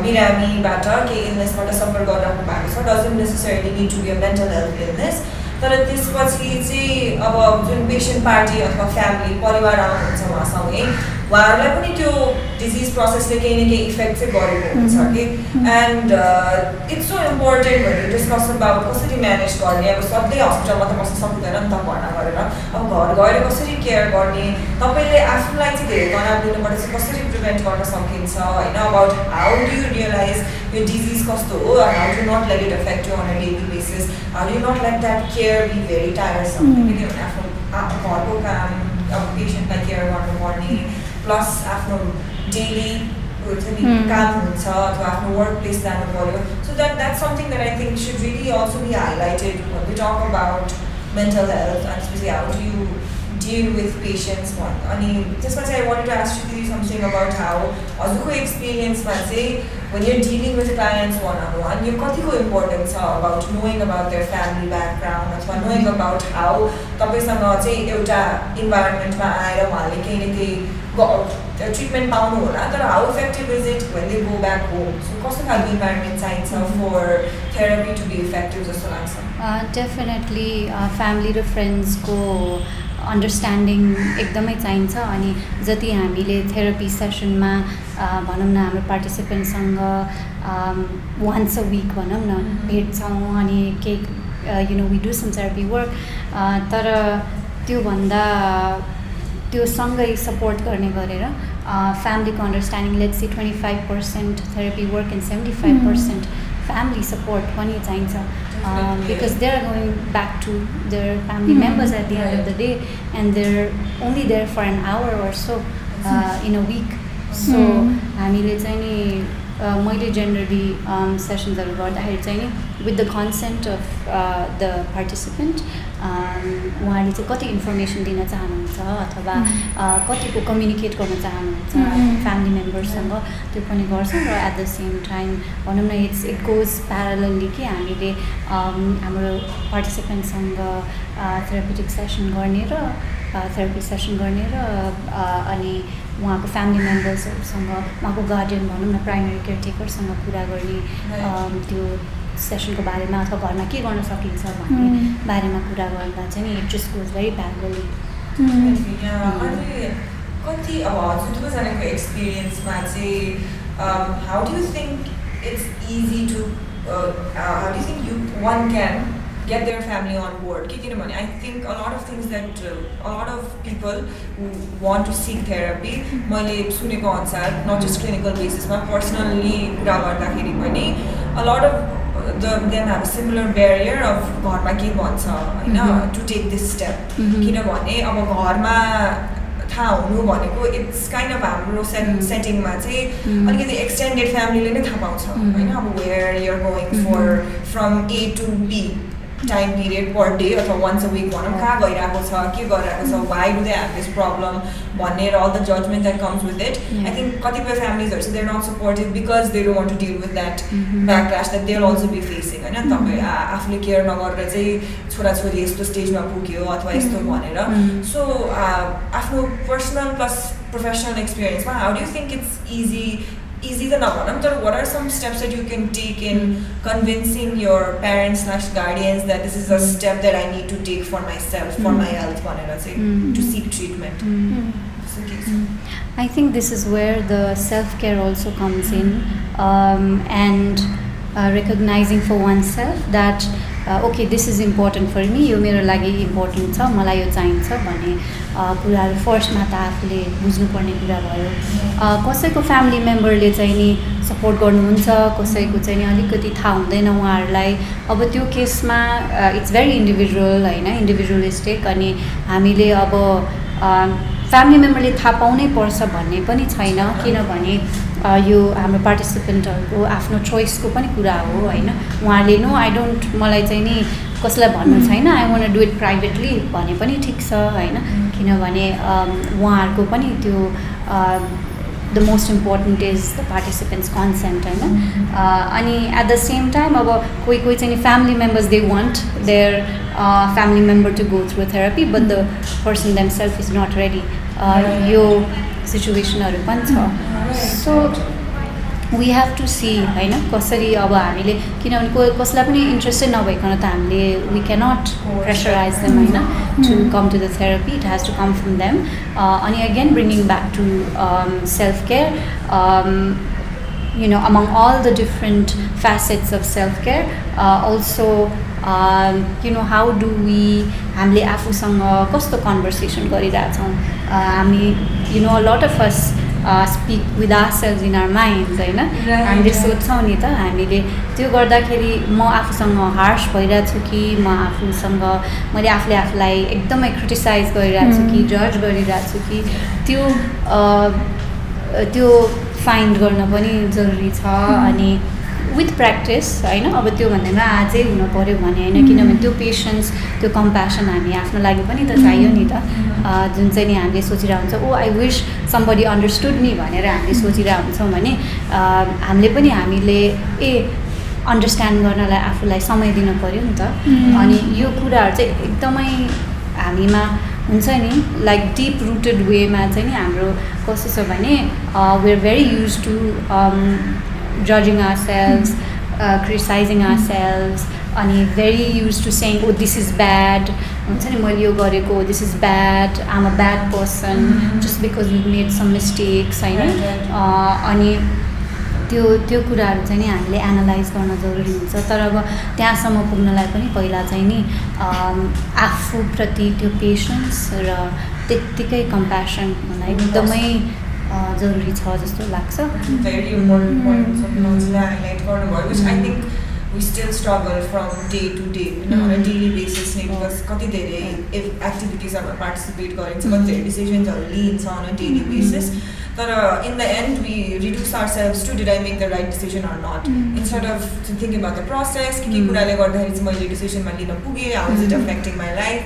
बिरामीबाट केही इलनेसबाट सफर गरिराख्नु भएको छ, doesn't necessarily need to be a mental health illness, तर त्यसपछि चाहिँ अब जुन पेसेन्ट पार्टी अथवा फ्यामिली परिवार आउनुहुन्छ उहाँसँगै उहाँहरूलाई पनि त्यो डिजिज प्रोसेसले केही न केही इफेक्ट चाहिँ गरेको हुन्छ कि एन्ड इट्स सो इम्पोर्टेन्ट भने डिस्कस अबाउट कसरी म्यानेज गर्ने, अब सधैँ हस्पिटलमा त बस्न सक्दैन नि त भर्ना गरेर, अब घर गएर कसरी केयर गर्ने, तपाईँले आफूलाई चाहिँ धेरै तनाव लिनुबाट चाहिँ कसरी प्रिभेन्ट गर्न सकिन्छ होइन, about how do you realise यो डिजिज कस्तो हो, how do not let it affect you on a daily basis, how do not let that care be very tiresome, किनभने आफ्नो घरको काम अब पेसेन्टलाई केयर गर्नुपर्ने प्लस आफ्नो डेली काम हुन्छ अथवा आफ्नो वर्क प्लेस जानु पर्यो, so that's something that I think should really also be highlighted when we talk about mental health and especially how do you deal with patients. अनि त्यसपछि I wanted to ask you something about how हजुरको एक्सपिरियन्समा चाहिँ when you're dealing with clients one-on-one, यो कतिको important छ about knowing about their family background अथवा knowing about how तपाईँसँग चाहिँ एउटा इन्भाइरोमेन्टमा आएर उहाँले केही न केही ट्रिटमेन्ट पाउनु होला, तर how effective is it when they go back home? So कस्तो खालको इन्भाइरोमेन्ट चाहिन्छ for therapy to be effective जस्तो लाग्छ? डेफिनेटली फ्यामिली र फ्रेन्ड्सको अन्डरस्ट्यान्डिङ एकदमै चाहिन्छ, अनि जति हामीले थेरापी सेसनमा भनौँ न हाम्रो पार्टिसिपेन्टसँग वान्स अ विक भनौँ न भेट्छौँ अनि केही you know we do some therapy work, तर त्योभन्दा त्यो सँगै सपोर्ट गर्ने गरेर फ्यामिलीको understanding let's see 25% therapy work and 75% family support पनि चाहिन्छ, because they are going back to their family members at the end of the day and they're only there for an hour or so in a week. So हामीले चाहिँ नि मैले generally सेसन्सहरू गर्दाखेरि चाहिँ नि with the consent of the participant उहाँले चाहिँ कति इन्फर्मेसन दिन चाहनुहुन्छ अथवा कतिको कम्युनिकेट गर्न चाहनुहुन्छ फ्यामिली मेम्बर्ससँग त्यो पनि गर्छौँ, र एट द सेम टाइम भनौँ न इट गोज प्यारलली कि हामीले हाम्रो पार्टिसिपेन्टसँग थेरापेटिक सेसन गर्ने र थेरापी सेसन गर्ने र अनि उहाँको फ्यामिली मेम्बर्सहरूसँग उहाँको गार्डियन भनौँ न प्राइमेरी केयरटेकरसँग कुरा गर्ने त्यो सेसनको बारेमा अथवा घरमा के गर्न सकिन्छ भन्ने बारेमा कुरा गर्दा चाहिँ it just goes very parallelly. कति अब हजुरजनाको एक्सपिरियन्समा चाहिँ how do you think it's easy to how do you think you one can get their family on board? I think a lot of things that a lot of people who want to seek therapy, मैले सुनेको अनुसार not just clinical basis मा personally कुरा गर्दाखेरि पनि a lot of them have a similar barrier of घरमा के भन्छ हैन to take this step, किनभने अब घरमा थाहा हुनु भनेको इट्स काइन्ड अफ हाम्रो सेटिङमा चाहिँ अलिकति एक्सटेन्डेड फ्यामिलीले नै थाहा पाउँछ हैन, अब where you are going for from A to B time period per day अथवा वान्स अ विक भनौँ कहाँ गइरहेको छ के गरिरहेको छ why do they have this problem भन्ने र all the judgement that comes with it. I think कतिपय फ्यामिलीजहरू चाहिँ there not supportive because they don't want to deal with that backlash that they will also be facing होइन, तपाईँ आफूले care नगरेर चाहिँ छोराछोरी यस्तो स्टेजमा पुग्यो अथवा यस्तो भनेर। सो आफ्नो पर्सनल प्लस प्रोफेसनल एक्सपिरियन्समा how do you think it's easy the namanam, but what are some steps that you can take in convincing your parents/guardians that this is a step that I need to take for myself, for my health, to seek treatment? I think this is where the self-care also comes in, and recognizing for oneself that okay, this is important for me, यो मेरो लागि important छ, मलाई यो चाहिन्छ भन्ने कुराहरू फर्स्टमा त आफूले बुझ्नुपर्ने कुरा भयो। कसैको फ्यामिली मेम्बरले चाहिँ नि सपोर्ट गर्नुहुन्छ, कसैको चाहिँ नि अलिकति थाहा हुँदैन उहाँहरूलाई, अब त्यो केसमा इट्स भेरी इन्डिभिजुअल होइन, इन्डिभिजुअलिस्टिक, अनि हामीले अब फ्यामिली मेम्बरले थाहा पाउनै पर्छ भन्ने पनि छैन, किनभने यो हाम्रो पार्टिसिपेन्टहरूको आफ्नो चोइसको पनि कुरा हो होइन। उहाँले नो आई डोन्ट, मलाई चाहिँ नि कसैलाई भन्नु छैन, I want do it privately भने पनि ठिक छ होइन, किनभने उहाँहरूको पनि त्यो the most important is the participants consent होइन। अनि एट द सेम टाइम अब कोही कोही चाहिँ नि family members they want their family member to go through therapy but the person them self is not ready, यो सिचुएसनहरू पनि छ। So we have to see होइन कसरी अब हामीले, किनभने कसैलाई पनि इन्ट्रेस्टै नभइकन त हामीले वी क्यानट प्रेसराइज देम होइन to come to the therapy, it has to come from them. अनि again bringing back to self care, you know, among all the different facets of self-care, also you know, how do we हामीले आफूसँग कस्तो conversation गरिरहेछौँ हामी, you know, a lot of us speak with ourselves in our minds होइन। हामीले सोध्छौँ नि त, हामीले त्यो गर्दाखेरि म आफूसँग हार्स भइरहेको छु कि म आफूसँग मैले आफूले आफूलाई एकदमै क्रिटिसाइज गरिरहेको छु कि जज गरिरहेको छु कि त्यो फाइन्ड गर्न पनि जरुरी छ। अनि विथ प्र्याक्टिस होइन, अब त्यो भन्दैमा आजै हुनु पऱ्यो भने होइन, किनभने त्यो पेसेन्स त्यो कम्प्यासन हामी आफ्नो लागि पनि त चाहियो नि त, जुन चाहिँ नि हामीले सोचिरहेको हुन्छ oh I wish somebody understood me भनेर हामीले सोचिरहेको हुन्छौँ भने हामीले पनि हामीले अन्डरस्ट्यान्ड गर्नलाई आफूलाई समय दिनु पऱ्यो नि त। अनि यो कुराहरू चाहिँ एकदमै हामीमा हुन्छ नि, लाइक डिप रुटेड वेमा चाहिँ नि हाम्रो कस्तो छ भने we are very use to judging ourselves, criticizing ourselves, अनि very used to saying, oh, this is bad, हुन्छ नि मैले यो गरेको, this is bad, I'm a bad person, just because we've made some mistakes होइन। अनि त्यो कुराहरू चाहिँ नि हामीले एनालाइज गर्न जरुरी हुन्छ। तर अब त्यहाँसम्म पुग्नलाई पनि पहिला चाहिँ नि आफूप्रति त्यो पेसेन्स र त्यत्तिकै कम्प्यासन हुन एकदमै जरुरी छ जस्तो लाग्छ। Very important points of Anjila highlight गर्नुभयो, which I think we still struggle from day to day, you know, on a daily basis नै, because कति धेरै एक्टिभिटिजहरुमा पार्टिसिपेट गरिन्छ, कति धेरै डिसिजन्सहरु लिइन्छ on a daily basis, तर in the end we reduce ourselves to did I make the right decision or not, instead of thinking about the process के कुराले गर्दाखेरि चाहिँ मैले डिसिजनमा लिन पुगे, how is it affecting my life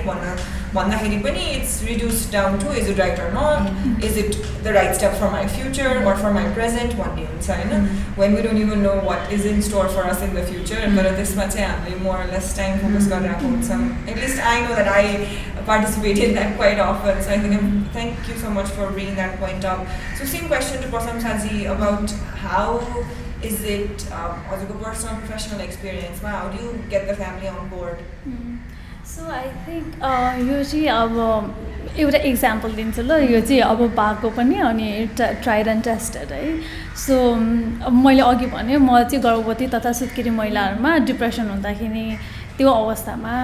भन्दाखेरि पनि it's reduced down to is it right or not, is it the right step for my future or for my present भन्ने हुन्छ हैन, when we don't even know what is in store for us in the future, तर त्यसमा चाहिँ हामीले more or less time focus गरिरहेको हुन्छौँ। At least I know that I participate in that quite often, so I think thank you so much for bringing that point up. So same question to Prasansa ji about how is it हजुरको personal professional experience, how do you get the family on board? So I think यो चाहिँ अब एउटा example दिन्छु ल, यो चाहिँ अब भएको पनि अनि ट्राइड एन्ड टेस्टेड है। सो मैले अघि भने म चाहिँ गर्भवती तथा सुत्केरी महिलाहरूमा डिप्रेसन हुँदाखेरि त्यो अवस्थामा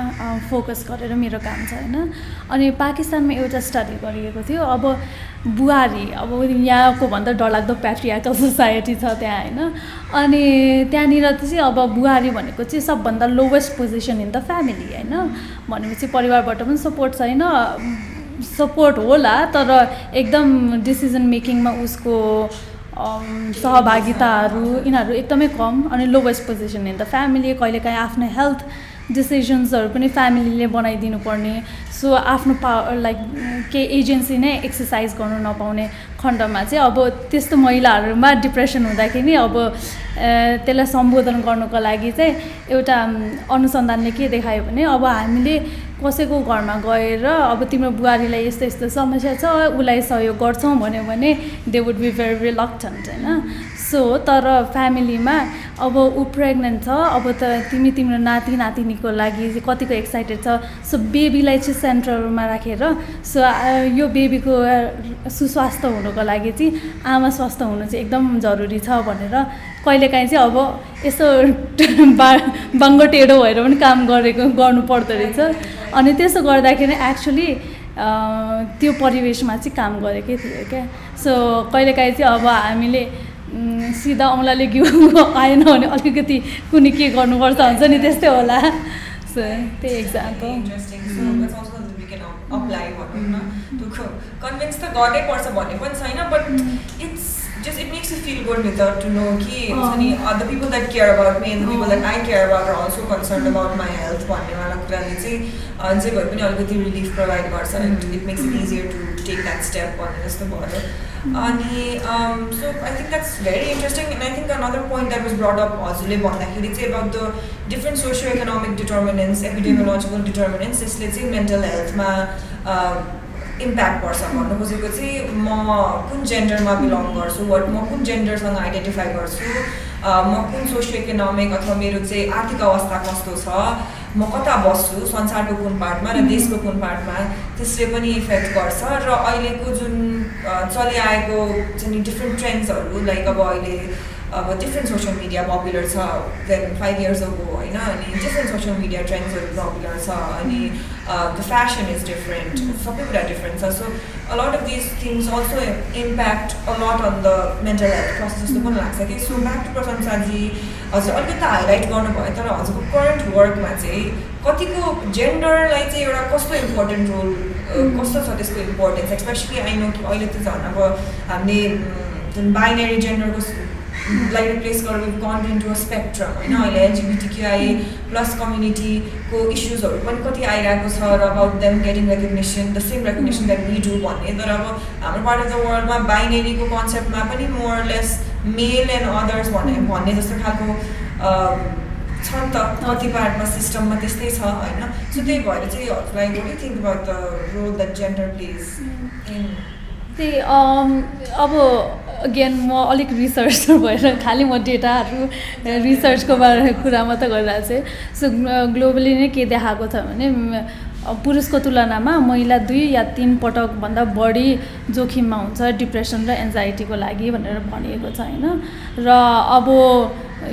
फोकस गरेर मेरो काम छ होइन। अनि पाकिस्तानमा एउटा स्टडी गरिएको थियो, अब बुहारी अब यहाँको भन्दा डरलाग्दो प्याट्रियार्कल सोसाइटी छ त्यहाँ होइन, अनि त्यहाँनिर चाहिँ अब बुहारी भनेको चाहिँ सबभन्दा lowest position in the family होइन, भनेपछि परिवारबाट पनि सपोर्ट छैन, सपोर्ट होला तर एकदम डिसिजन मेकिङमा उसको सहभागिताहरू यिनीहरू एकदमै कम, अनि lowest position in the family, कहिलेकाहीँ आफ्नो हेल्थ डिसिजन्सहरू पनि फ्यामिलीले बनाइदिनु पर्ने, सो आफ्नो लाइक के एजेन्सी नै एक्सर्साइज गर्नु नपाउने खण्डमा चाहिँ अब त्यस्तो महिलाहरूमा डिप्रेसन हुँदाखेरि अब त्यसलाई सम्बोधन गर्नुको लागि चाहिँ एउटा अनुसन्धानले के देखायो भने अब हामीले कसैको घरमा गएर अब तिम्रो बुहारीलाई यस्तो यस्तो समस्या छ उसलाई सहयोग गर्छौँ भन्यो भने they would be very reluctant होइन। सो तर फ्यामिलीमा अब ऊ प्रेग्नेन्ट छ, अब त तिम्रो नाति नातिनीको लागि कतिको एक्साइटेड छ, सो बेबीलाई चाहिँ सेन्टरमा राखेर सो यो बेबीको सुस्वास्थ्य हुनुको लागि चाहिँ आमा स्वस्थ हुनु चाहिँ एकदम जरुरी छ भनेर कहिलेकाहीँ चाहिँ अब यसो बाङ्गो टेढो भएर पनि काम गर्नु पर्दो रहेछ। अनि त्यसो गर्दाखेरि एक्चुली त्यो परिवेशमा चाहिँ काम गरेकै थियो क्या। सो कहिलेकाहीँ चाहिँ अब हामीले सिधा औँलाले घिउ आएन भने अलिकति कुनै के गर्नुपर्छ हुन्छ नि, त्यस्तै होला। त्यही example interesting so that's also something we can apply भनौँ न त्यो कन्भिन्स त गर्नै पर्छ भन्ने पनि छैन but it's just it makes you feel good with that to know कि the people that care about me and the people that I care about are also concerned about my health भन्ने वाला कुराले चाहिँ जे भए पनि अलिकति relief provide गर्छ it makes it easier to take that step भन्ने जस्तो भयो अनि so I think that's very interesting and I think another point that was brought up हजुरले भन्दाखेरि चाहिँ about the different socio-economic determinants epidemiological determinants यसले चाहिँ mental healthमा इम्प्याक्ट पर्छ भन्नु खोजेको चाहिँ म कुन जेन्डरमा बिलोङ गर्छु म कुन जेन्डरसँग आइडेन्टिफाई गर्छु म कुन सोसियो इकोनोमिक अथवा मेरो चाहिँ आर्थिक अवस्था कस्तो छ म कता बस्छु संसारको कुन पार्टमा र देशको कुन पार्टमा त्यसले पनि इफेक्ट गर्छ र अहिलेको जुन चलिआएको चाहिँ डिफ्रेन्ट ट्रेन्ड्सहरू लाइक अब अहिले अब डिफ्रेन्ट सोसियल मिडिया पपुलर छ देन 5 years ago होइन अनि डिफ्रेन्ट सोसियल मिडिया ट्रेन्ड्सहरू पपुलर छ अनि द फेसन इज डिफ्रेन्ट सबै कुरा डिफ्रेन्ट छ so a lot of these things also impact a lot on the mental health process जस्तो पनि लाग्छ कि सो ब्याक टु प्रशंसाजी हजुर अलिकति हाइलाइट गर्नुभयो तर हजुरको करेन्ट वर्कमा चाहिँ कतिको जेन्डरलाई चाहिँ एउटा कस्तो इम्पोर्टेन्ट रोल कस्तो छ त्यसको इम्पोर्टेन्स स्पेसली आई नो कि अहिले त झन् अब हामीले जुन बाइनरी जेन्डरको like replace गरेर we've gone into a spectrum होइन अहिले LGBTQIA+ कम्युनिटीको इस्युजहरू पनि कति आइरहेको छ र about them getting recognition the same recognition that we do भन्ने तर अब हाम्रो पार्ट अफ द वर्ल्डमा बाइनरीको कन्सेप्टमा पनि more or less male and others भन्ने जस्तो खालको छ नि त कति पार्टमा सिस्टममा त्यस्तै छ होइन सो त्यही भएर चाहिँ हजुरलाई what do you think about the role that gender plays in त्यही अब अगेन म अलिक रिसर्चर भएर खालि म डेटाहरू रिसर्चको बारे कुरा मात्रै गरिरहेको छु सो ग्लोबली नै के देखाएको छ भने पुरुषको तुलनामा महिला 2 या 3 पटकभन्दा बढी जोखिममा हुन्छ डिप्रेसन र एन्जाइटीको लागि भनेर भनिएको छ होइन र अब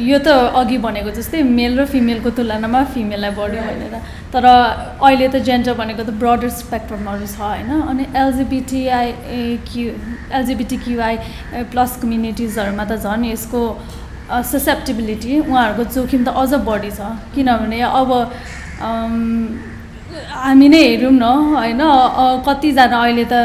यो त अघि भनेको जस्तै मेल र फिमेलको तुलनामा फिमेललाई बढ्यो भनेर तर अहिले त जेन्डर भनेको त ब्रडर स्पेक्ट्रमहरू छ होइन अनि LGBTQI+ कम्युनिटिजहरूमा त झन् यसको ससेप्टिबिलिटी उहाँहरूको जोखिम त अझ बढी छ किनभने अब हामी नै हेरौँ न होइन कतिजना अहिले त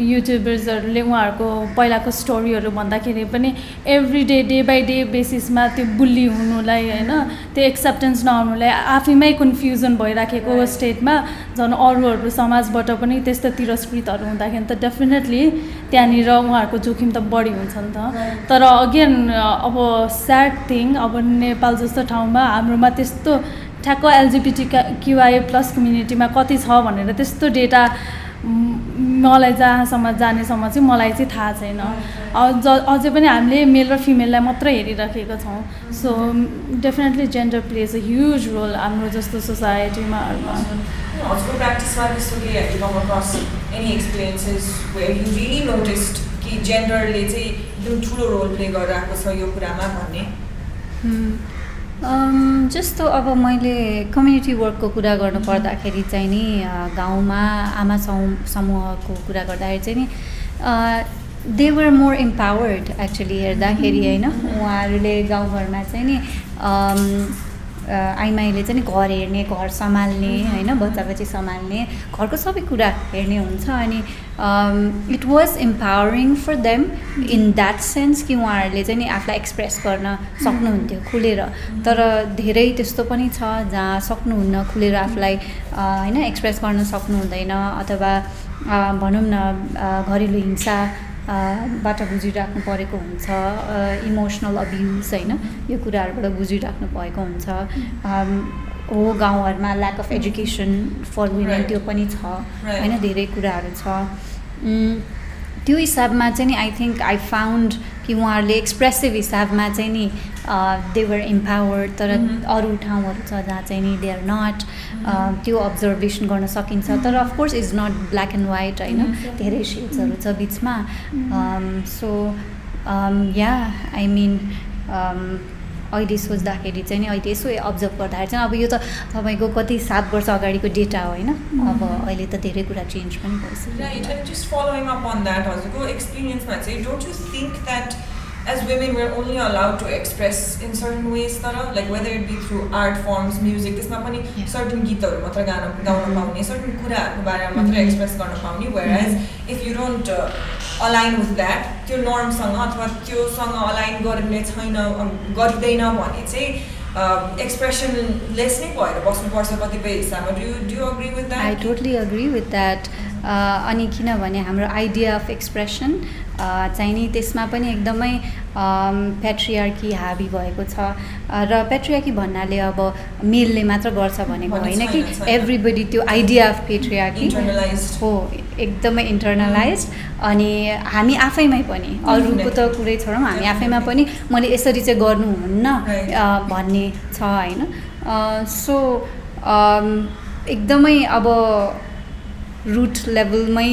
युट्युबर्सहरूले उहाँहरूको पहिलाको स्टोरीहरू भन्दाखेरि पनि एभ्री डे बाई डे बेसिसमा त्यो बुल्ली हुनुलाई होइन त्यो एक्सेप्टेन्स नहुनुलाई आफैमै कन्फ्युजन भइराखेको स्टेटमा झन् अरूहरू समाजबाट पनि त्यस्तो तिरस्कृतहरू हुँदाखेरि त डेफिनेटली त्यहाँनिर उहाँहरूको जोखिम त बढी हुन्छ नि त तर अगेन अब स्याड थिङ अब नेपाल जस्तो ठाउँमा हाम्रोमा त्यस्तो ठ्याक्क LGBTQI+ कम्युनिटीमा कति छ भनेर त्यस्तो डेटा मलाई जहाँसम्म जानेसम्म चाहिँ मलाई चाहिँ थाहा छैन अझै पनि हामीले मेल र फिमेललाई मात्रै हेरिराखेका छौँ so definitely gender plays a huge role हाम्रो जस्तो सोसाइटीमा हजुरको प्र्याक्टिसमा त्यस्तो के have you come across any experiences where you really noticed कि जेन्डरले चाहिँ एकदम ठुलो रोल प्ले गरिरहेको छ यो कुरामा भन्ने जस्तो अब मैले कम्युनिटी वर्कको कुरा गर्नु पर्दाखेरि चाहिँ नि गाउँमा आमा समूहको कुरा गर्दाखेरि चाहिँ नि they were more empowered actually हेर्दाखेरि होइन उहाँहरूले गाउँघरमा चाहिँ नि आइमाईले चाहिँ घर हेर्ने घर सम्हाल्ने होइन बच्चा सम्हाल्ने घरको सबै कुरा हेर्ने हुन्छ अनि it was empowering for them in that sense कि उहाँहरूले चाहिँ नि आफूलाई एक्सप्रेस गर्न सक्नुहुन्थ्यो खुलेर तर धेरै त्यस्तो पनि छ जहाँ सक्नुहुन्न खुलेर आफूलाई होइन एक्सप्रेस गर्न सक्नुहुँदैन अथवा भनौँ न घरेलु हिंसा बाट बुझिराख्नु परेको हुन्छ इमोसनल अब्युज होइन यो कुराहरूबाट बुझिराख्नु भएको हुन्छ हो गाउँहरूमा lack of education for women त्यो पनि छ होइन धेरै कुराहरू छ त्यो हिसाबमा चाहिँ नि आई थिङ्क आई फाउन्ड कि उहाँहरूले एक्सप्रेसिभ हिसाबमा चाहिँ नि दे वर इम्पावर्ड तर अरू ठाउँहरू छ जहाँ चाहिँ नि दे आर नट त्यो अब्जर्भेसन गर्न सकिन्छ तर of course is not black and white होइन धेरै सेड्सहरू छ बिचमा सो या आई मिन अहिले सोच्दाखेरि चाहिँ नि अहिले यसो अब्जर्भ गर्दाखेरि चाहिँ अब यो त तपाईँको कति 7 वर्ष अगाडिको डेटा हो होइन अब अहिले त धेरै कुरा चेन्ज पनि भइसक्यो right and just following up on that हजुरको एक्सपिरियन्समा चाहिँ don't you think that as women we're only allowed to express in certain ways like whether it be through art forms, music, त्यसमा पनि certain गीतहरु मात्र गाउन पाउने, certain कुराहरुको बारेमा मात्र express गर्न पाउने, whereas if you don't align with that, त्यो norm सँग अथवा त्यो सँग align गर्ने छैन, गरिदैन भने चाहिँ expression less नै भएर बस्नुपर्छ कतिपय हिसाबमा. Do you agree with that? I totally agree with that. अनि किनभने हाम्रो आइडिया अफ एक्सप्रेसन चाहिँ नि त्यसमा पनि एकदमै प्याट्रियार्की हाबी भएको छ र प्याट्रियार्की भन्नाले अब मेलले मात्र गर्छ भनेको होइन कि एभ्रीबडी त्यो आइडिया अफ पेट्रियार्की हो एकदमै इन्टरनलाइज अनि हामी आफैमै पनि अरूको त कुरै छोडौँ हामी आफैमा पनि मैले यसरी चाहिँ गर्नुहुन्न भन्ने छ होइन. सो एकदमै अब रुट लेभलमै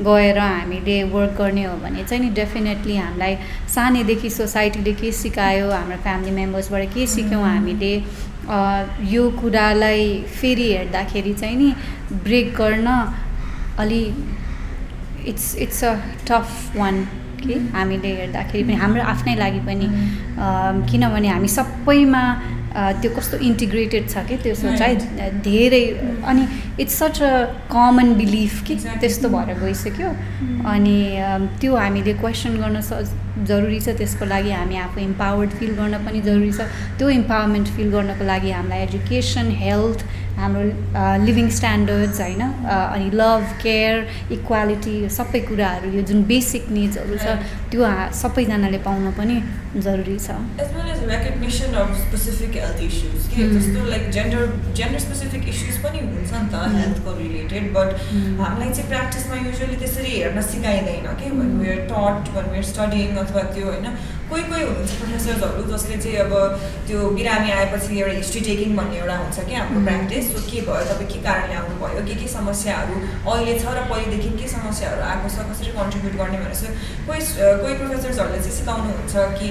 गएर हामीले वर्क गर्ने हो भने चाहिँ नि डेफिनेटली हामीलाई सानैदेखि सोसाइटीले के सिकायो, हाम्रो फ्यामिली मेम्बर्सबाट के सिक्यौँ हामीले, यो कुरालाई फेरि हेर्दाखेरि चाहिँ नि ब्रेक गर्न अलि इट्स अ टफ वान कि हामीले हेर्दाखेरि पनि हाम्रो आफ्नै लागि पनि किनभने हामी सबैमा त्यो कस्तो इन्टिग्रेटेड छ कि त्यो सोचाइ धेरै अनि it's such a common belief कि त्यस्तो भएर गइसक्यो अनि त्यो हामीले क्वेसन गर्न जरुरी छ. त्यसको लागि हामी आफू इम्पावर्ड फिल गर्न पनि जरुरी छ. त्यो इम्पावरमेन्ट फिल गर्नको लागि हामीलाई एजुकेसन, हेल्थ, हाम्रो लिभिङ स्ट्यान्डर्ड्स होइन अनि लभ, केयर, इक्वालिटी सबै कुराहरू यो जुन बेसिक निड्सहरू छ त्यो सबैजनाले पाउन पनि जरुरी छ. As well as recognition of specific health issues. जस्तो लाइक जेन्डर स्पेसिफिक इस्युज पनि हुन्छ नि त हेल्थको रिलेटेड, बट हामीलाई चाहिँ प्र्याक्टिसमा युजुअली त्यसरी हेर्न सिकाइँदैन कि when we are taught, when we are studying अथवा त्यो होइन. कोही हुनुहुन्छ प्रोफेसर्सहरू जसले चाहिँ अब त्यो बिरामी आएपछि एउटा हिस्ट्री टेकिङ भन्ने एउटा हुन्छ कि हाम्रो प्र्याक्टिस. सो के भयो, तपाईँ के कारणले आउनुभयो, के समस्याहरू अहिले छ र पहिलेदेखि के समस्याहरू आएको छ, कसरी कन्ट्रिब्युट गर्ने भनेर कोही प्रोफेसर्सहरूले चाहिँ सिकाउनुहुन्छ कि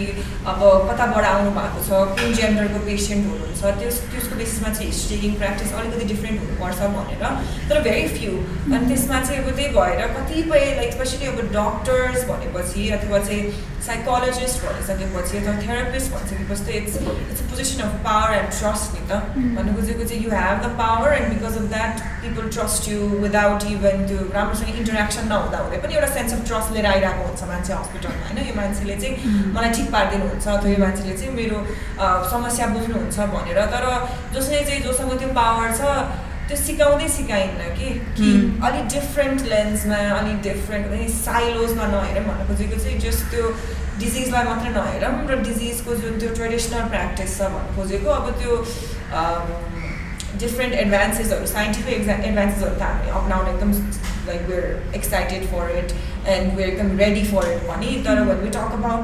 अब कताबाट आउनु भएको छ, कुन जेन्डरको पेसेन्ट हुनुहुन्छ, त्यसको बेसिसमा चाहिँ हिस्ट्री टेकिङ प्र्याक्टिस अलिकति डिफ्रेन्ट हुनुपर्छ भनेर. तर भेरी फ्यु अनि त्यसमा चाहिँ अब त्यही भएर कतिपय लाइक स्पेसली अब डक्टर्स भनेपछि अथवा चाहिँ साइकोलोजिस्ट भनिसकेपछि अथवा थेरापिस्ट भनिसकेपछि it's a position of power and trust नि त. भन्नु खोजेको चाहिँ you have the power and because of that people trust you without even त्यो राम्रोसँग इन्टरेक्सन नहुँदा हुँदै पनि एउटा सेन्स अफ ट्रस्ट लिएर आइरहेको हुन्छ मान्छे हस्पिटलमा होइन. यो मान्छेले चाहिँ मलाई ठिक पारिदिनुहुन्छ अथवा यो मान्छेले चाहिँ मेरो समस्या बुझ्नुहुन्छ भनेर. तर जसले चाहिँ जोसँग त्यो पावर छ त्यो सिकाउँदै सिकाइन्न कि अलिक डिफ्रेन्ट लेन्समा अलिक डिफ्रेन्ट साइलोजमा नहेरौँ भन्नु खोजेको चाहिँ जस्ट त्यो डिजिजलाई मात्रै नहेरौँ र डिजिजको जुन त्यो ट्रेडिसनल प्र्याक्टिस छ भन्नु खोजेको. अब त्यो डिफ्रेन्ट एडभान्सेसहरू साइन्टिफिक एडभान्सेसहरू त हामी अपनाउन एकदम like we're excited for it and we're एकदम रेडी फर इट पनि. तर when we talk about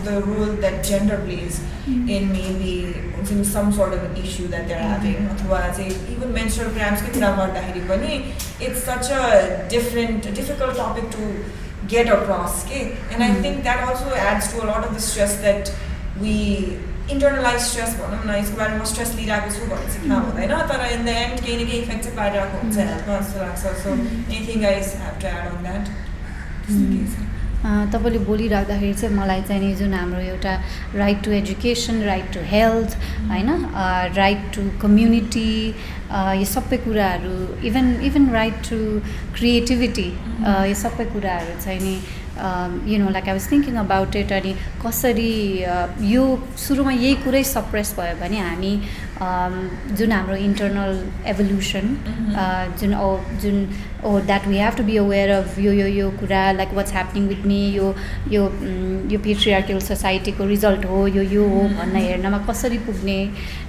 the role that gender plays in maybe some sort of an issue that they're having अथवा चाहिँ even menstrual cramps कुरा गर्दाखेरि पनि it's such a difficult topic to get across and I think that also adds to a lot of the stress that we internalize stress भनौँ न. यसको बारेमा stress लिइरहेको छु भने चाहिँ थाहा हुँदैन तर इन द एन्ड केही न केही इफेक्ट चाहिँ पारिरहेको हुन्छ हेल्थमा जस्तो लाग्छ. So anything guys have to add on that. तपाईँले बोलिराख्दाखेरि चाहिँ मलाई चाहिँ नि जुन हाम्रो एउटा right to education, right to health होइन, राइट टु कम्युनिटी, यो सबै कुराहरू इभन राइट टु क्रिएटिभिटी, यो सबै कुराहरू चाहिँ नि you know like I was thinking about it. अनि कसरी यो सुरुमा यही कुरै सप्रेस भयो भने हामी जुन हाम्रो इन्टरनल एभोल्युसन जुन that we have to be aware of यो कुरा like what's happening with me, यो पेट्रियार्कल सोसाइटीको रिजल्ट हो, यो हो भन्न हेर्नमा कसरी पुग्ने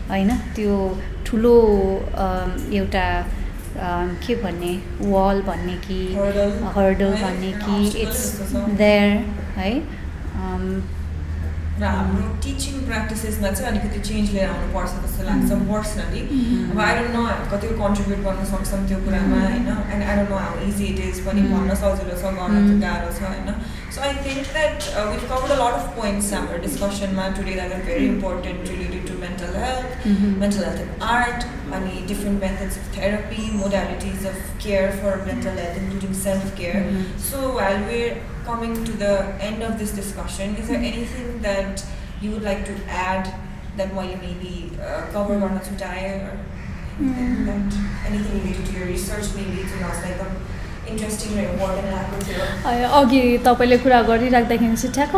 होइन, त्यो ठुलो एउटा के भन्ने वाल भन्ने कि हर्डल भन्ने कि इट्स देयर है. र हाम्रो टिचिङ प्र्याक्टिसेसमा चाहिँ अलिकति चेन्ज लिएर आउनुपर्छ जस्तो लाग्छ पर्सनली. अब आई डोन्ट नो कतिको कन्ट्रिब्युट गर्न सक्छौँ त्यो कुरामा होइन. And I don't know how easy it is पनि भन्न सजिलो छ, गर्न त गाह्रो छ होइन. So I think that we've covered a lot of points in our discussion today that are very important related to mental health, mental health in art, and different methods of therapy, modalities of care for mental health, including self-care. So while we're coming to the end of this discussion, is there anything that you would like to add that मैले maybe cover गर्न छुटाएँ, or anything related to your research maybe to us like interesting or important लाग्यो थियो? अघि तपाईँले कुरा गरिराख्दाखेरि चाहिँ ठ्याक्क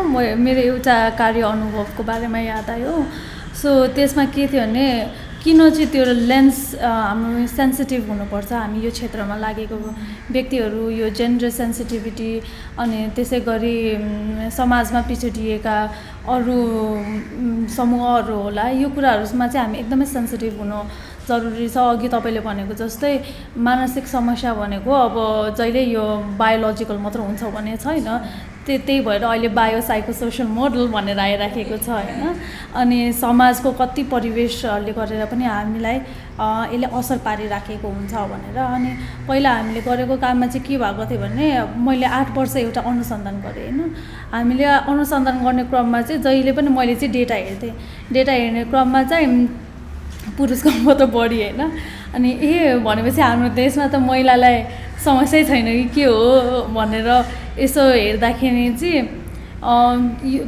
मेरो एउटा कार्य अनुभवको बारेमा याद आयो. सो त्यसमा के थियो भने किन चाहिँ त्यो लेन्स हाम्रो सेन्सिटिभ हुनुपर्छ, हामी यो क्षेत्रमा लागेको व्यक्तिहरू, यो जेन्डर सेन्सिटिभिटी अनि त्यसै गरी समाजमा पिछडिएका अरू समूहहरू होला, यो कुराहरूमा चाहिँ हामी एकदमै सेन्सिटिभ हुनु जरुरी छ. अघि तपाईँले भनेको जस्तै मानसिक समस्या भनेको अब जहिले यो बायोलोजिकल मात्र हुन्छ भन्ने छैन. त्यही भएर अहिले बायोसाइकोसोसियल मोडल भनेर आइराखेको छ होइन. अनि समाजको कति परिवेशहरूले गरेर पनि हामीलाई यसले असर पारिराखेको हुन्छ भनेर. अनि पहिला हामीले गरेको काममा चाहिँ के भएको थियो भने मैले 8 वर्ष एउटा अनुसन्धान गरेँ होइन. हामीले अनुसन्धान गर्ने क्रममा चाहिँ जहिले पनि मैले चाहिँ डेटा हेर्थेँ. डेटा हेर्ने क्रममा चाहिँ पुरुषको मात्र बढी होइन. अनि भनेपछि हाम्रो देशमा त महिलालाई समस्यै छैन कि के हो भनेर यसो हेर्दाखेरि चाहिँ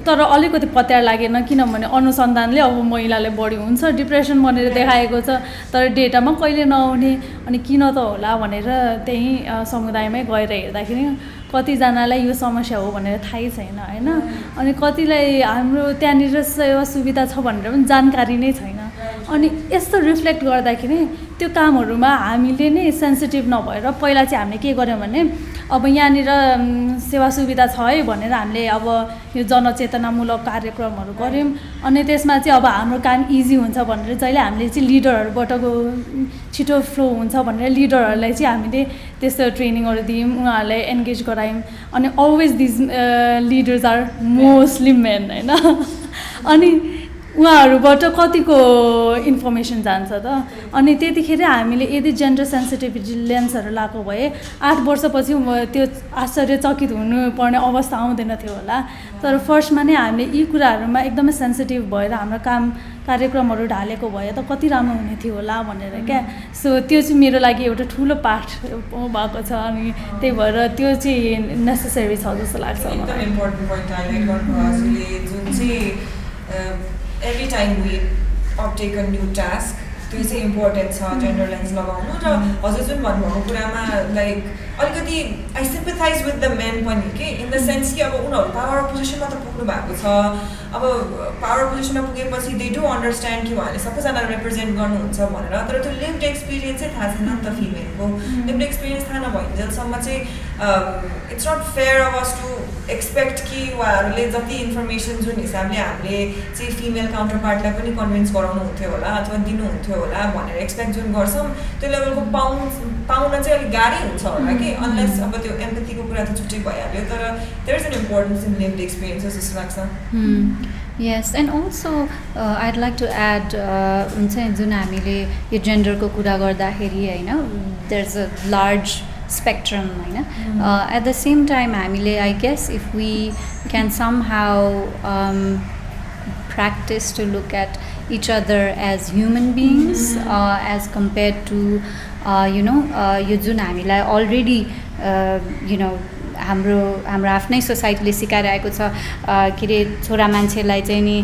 तर अलिकति पत्यार लागेन, किनभने अनुसन्धानले अब महिलाले बढी हुन्छ डिप्रेसन भनेर देखाएको छ, तर डेटामा कहिले नआउने. अनि किन त होला भनेर त्यही समुदायमै गएर हेर्दाखेरि कतिजनालाई यो समस्या हो भनेर थाहै छैन होइन. अनि कतिलाई हाम्रो त्यहाँनिर सेवा सुविधा छ भनेर पनि जानकारी नै छैन. अनि यस्तो रिफ्लेक्ट गर्दाखेरि त्यो कामहरूमा हामीले नै सेन्सिटिभ नभएर पहिला चाहिँ हामीले के गर्यौँ भने अब यहाँनिर सेवा सुविधा छ है भनेर हामीले अब यो जनचेतनामूलक कार्यक्रमहरू गऱ्यौँ. अनि त्यसमा चाहिँ अब हाम्रो काम इजी हुन्छ भनेर जहिले हामीले चाहिँ लिडरहरूबाटको छिटो फ्लो हुन्छ भनेर लिडरहरूलाई चाहिँ हामीले त्यस्तो ट्रेनिङहरू दियौँ, उनीहरूलाई एन्गेज गरायौँ. अनि always these leaders are mostly men होइन. अनि उहाँहरूबाट कतिको इन्फर्मेसन जान्छ त. अनि त्यतिखेर हामीले यदि जेन्डर सेन्सिटिभिटी लेन्सहरू लगाएको भए 8 वर्षपछि त्यो आश्चर्यचकित हुनुपर्ने अवस्था आउँदैन थियो होला. तर फर्स्टमा नै हामीले यी कुराहरूमा एकदमै सेन्सिटिभ भएर हाम्रो कार्यक्रमहरू ढालेको भए त कति राम्रो हुने थियो होला भनेर क्या. सो त्यो चाहिँ मेरो लागि एउटा ठुलो पाठ भएको छ. अनि त्यही भएर त्यो चाहिँ नेसेसरी छ जस्तो लाग्छ मलाई. इम्पोर्टेन्ट पोइन्ट हाइलाइट गर्नुभयो जुन चाहिँ every time we uptake a new task, त्यो चाहिँ इम्पोर्टेन्ट छ जेन्डर लेन्स लगाउनु. र हजुर जुन भन्नुभएको कुरामा लाइक अलिकति I sympathise with the main पनि के इन द सेन्स कि अब उनीहरू पावर पोजिसनमा त पुग्नु भएको छ. अब पावर पोजिसनमा पुगेपछि दे डु अन्डरस्ट्यान्ड कि उहाँले सबैजनालाई रिप्रेजेन्ट गर्नुहुन्छ भनेर. तर त्यो लिभ्ड एक्सपिरियन्स चाहिँ थाहा छैन नि त फिमेलको. लिभ्ड एक्सपिरियन्स थाहा नभइन्जेलसम्म चाहिँ it's not fair of us to expect कि उहाँहरूले जति इन्फर्मेसन जुन हिसाबले हामीले चाहिँ फिमेल काउन्टर पार्टलाई पनि कन्भिन्स गराउनु हुन्थ्यो होला अथवा दिनुहुन्थ्यो होला भनेर एक्सपेक्ट जुन गर्छौँ त्यो लेभलको पाउन चाहिँ अलिक गाह्रै हुन्छ होला कि. अनलेस अब त्यो एम्पथीको कुरा त छुट्टै भइहाल्यो. तर there is an importance in lived experiences जस्तो लाग्छ. Yes, and also I'd like to add हुन्छ नि जुन हामीले यो जेन्डरको कुरा गर्दाखेरि होइन there's a large spectrum होइन. At the same time हामीले I guess if we can somehow practice to look at each other as human beings as compared to यो जुन हामीलाई अलरेडी हाम्रो आफ्नै सोसाइटीले सिकाइरहेको छ के अरे छोरा मान्छेलाई चाहिँ नि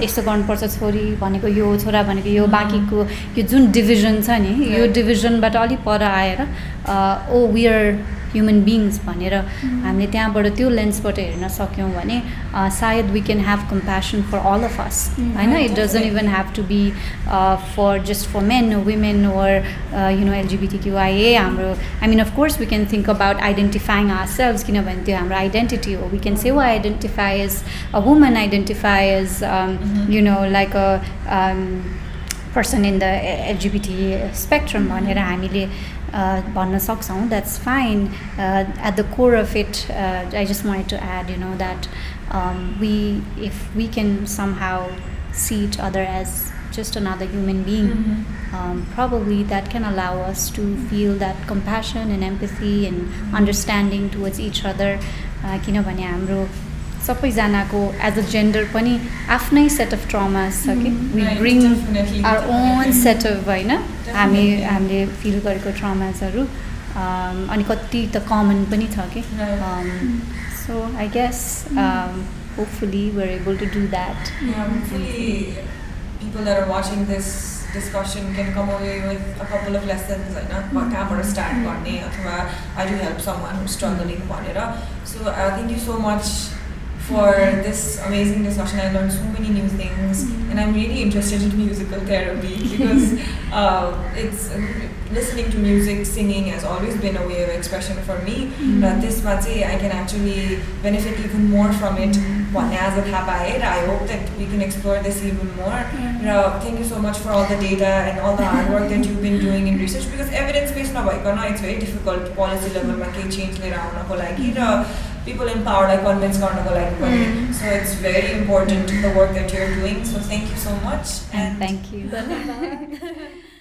यस्तो गर्नुपर्छ, छोरी भनेको यो, छोरा भनेको यो, बाँकीको यो जुन डिभिजन छ नि यो डिभिजनबाट अलिक पर आएर oh we are human beings भनेर हामीले त्यहाँबाट त्यो लेन्सबाट हेर्न सक्यौँ भने सायद we can have compassion for all of us होइन. It doesn't even have to be for just for men women or LGBTQIA. हाम्रो I mean of course we can think about identifying ourselves किनभने त्यो हाम्रो identity हो. We can say वा identify as a woman, identify as like a person in the LGBT spectrum भनेर हामीले भन्न सक्छौँ. That's fine. At the core of it I just wanted to add that if we can somehow see each other as just another human being, probably that can allow us to feel that compassion and empathy and understanding towards each other. किनभने हाम्रो सबैजनाको as a gender पनि आफ्नै set of traumas छ कि we Right, bring definitely, our own definitely. Set of होइन हामीले feel गरेको ट्रमासहरू अनि कति त कमन पनि छ कि so I guess hopefully we're able to do that. Yeah, hopefully people that are watching this discussion can come away with a couple of lessons, होइन कहाँबाट स्टार्ट गर्ने अथवा how to help someone who's struggling भनेर. So thank you so much for this amazing discussion. I learned so many new things, and I'm really interested in musical therapy because it's listening to music, singing has always been a way of expression for me. But this month, I can actually benefit even more from it. As a Thapa, I hope that we can explore this even more. Thank you so much for all the data and all the hard work that you've been doing in research, because evidence-based it's very difficult policy level ma change lera aunako लागि र people in power like convince garnako लागि पनि. So it's very important the work that you're doing. So thank you so much. And thank you.